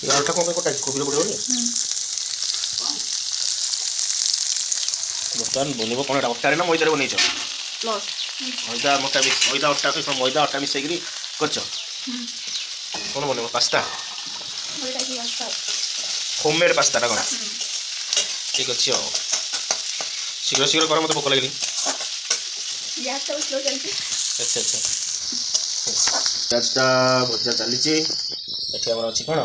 आलूटा कौन कटा कोबी पड़ो बर्तमान बनब कौन अटारे ना मैदारे बनईच मैदा मोटा मैदा अटा मैदा अटा मिसेक कर कौन बनब पास्ता होममेड पास्ता कौन ठीक अच्छे शीघ्र शीघ्र कर मत भोक लगे अच्छा अच्छा प्याजटा भजा चली अच्छी कौन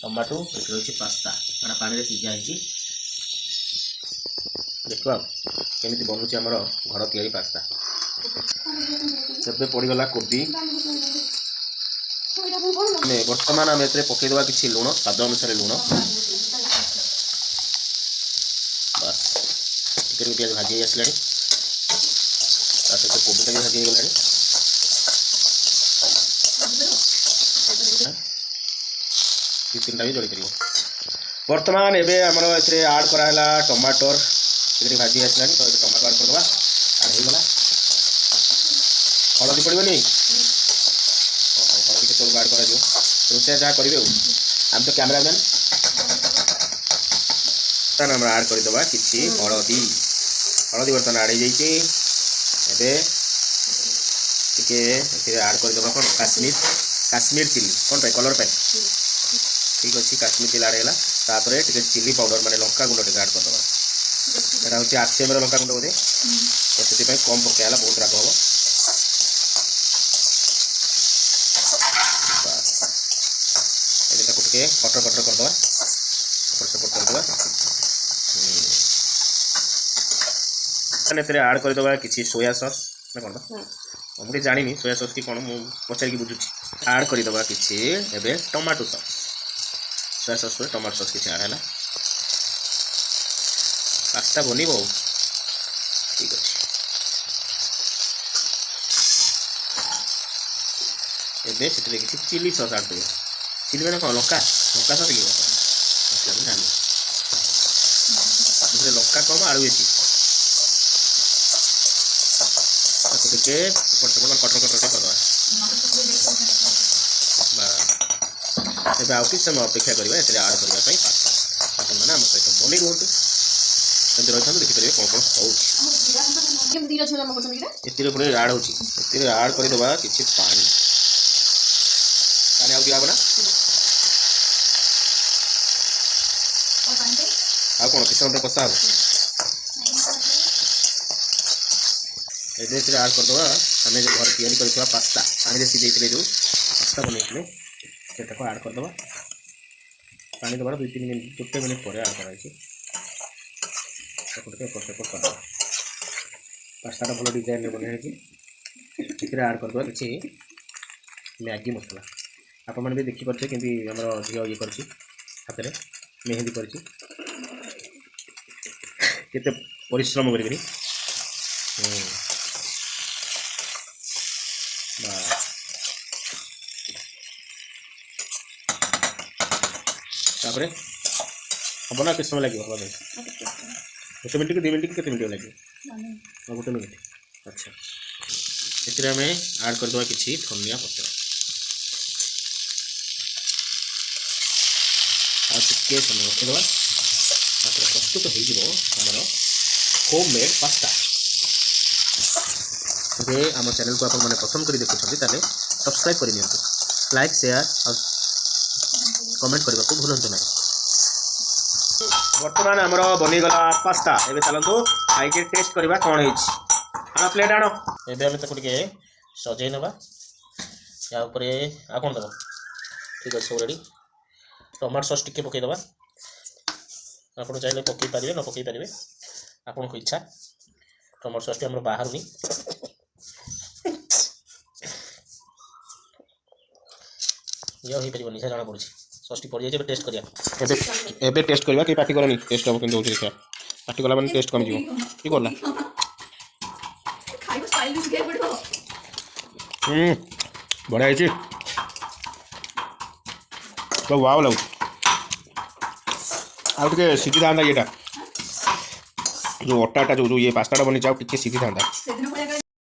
टमाटो ये रही पास्ता यहाँ पानी सीझा देखा केमी बनूँ आमर घर तैयारी पास्ता तबे पड़गला कोबी बर्तमान आम ए पकईदे किसी लुण स्वाद अनुसार लुण बस चिकेन पियाज भाजी आसला सहित कोबीटा भी भाजी गला दु तीन भी जड़ी पार बर्तमान एवं आमर ए आड कराला टमाटर ये भाजी आसला तो ये टमाटो आड करदे आड होगला हलदी पड़ोनी हलदी के आड कर रोषे जहाँ करेंगे आम तो कैमरामैन आम आड करदे किसी हलदी हलदी बर्तमान आड़ हो आड करदे कौन काश्मीर काश्मीर चिली कौन पे कलर पे ठीक अच्छे काश्मीर चिली आड़ है चिली पाउडर माने लंका गुंड टे आड करदे यहाँ हूँ आरसीएम लंका गुंड बोधे तो से कम पकड़ा बहुत राग हम टे कटर कटर करदे सपोर्ट करदे आड करदे किसी सोया सॉस ना कौन मुझे जानी सोया सॉस कि कौन मुझे पचार बुझुची आड करदे किसी एवं टमाटो सॉस सोया सॉस पर टमाटो सॉस किसी आड है पास्ता बनब ठीक अच्छे एवं से किसी चिली सॉस आड कर चिली मैंने कौन लंका लंका सॉस कि लंका कम आलू बेसी टे कटर कटर करदे आउ कि समय अपेक्षा करवा आड करने आप मैंने आम सहित बन रुहतु रही था देखिए कौन कौन होती आड हो आड करदे किसी पानी पानी आउ दिया ना आ कौन किसी समय कषा हम ये आड करदे आम जो घर तैयारी कर पास्ता पानी सीझे जो पास्ता बनते से आड करदे पानी दबार 2-3 मिनट 1 मिनट पर आड कर पास्ता भल डिजाइन बनाई आड करदे किसी मैगी मसला आप भी देखिपे कि आम झील ये कर हाथ में मेहंदी कर परिश्रम कर हम ना किस समय लगे 1 मिनट कि 2 मिनट कि मिनट लगे 1 मिनट अच्छा ये आम आड करदे किसी धनिया पत्र टे समय रखीद प्रस्तुत हो होममेड पास्ता ये आम चैनल को आपने पसंद कर देखुं सब्सक्राइब कर लाइक शेयर और कमेंट करने को भूलु ना बर्तमान आमर बनीगला पास्ता एवं चलतु खाई टेस्ट करवा कौन है प्लेट आण एवं सजे ना या कौन दब ठीक अच्छे सब रेडी टमाटो सॉस टिके पकईदे आप चाहिए पकई पारे न पकई पारे आपन को इच्छा टमाटो सॉस आम बाहर नहीं ये हो पार निशा जाना पड़ी सॉस टी पड़ जाए टेस्ट करिया एबे टेस्ट करवा कि पार्टी करनी टेस्ट हम केमती होची देखा पार्टी कला माने टेस्ट कम जीव की करला खाइबो स्टाइल भी सिखाई पड़ो बढ़िया है तो वाव लगु आउ टे सीधी था ये जो अट्टा जो ये पास्ता बनी चाउ टे सीधी था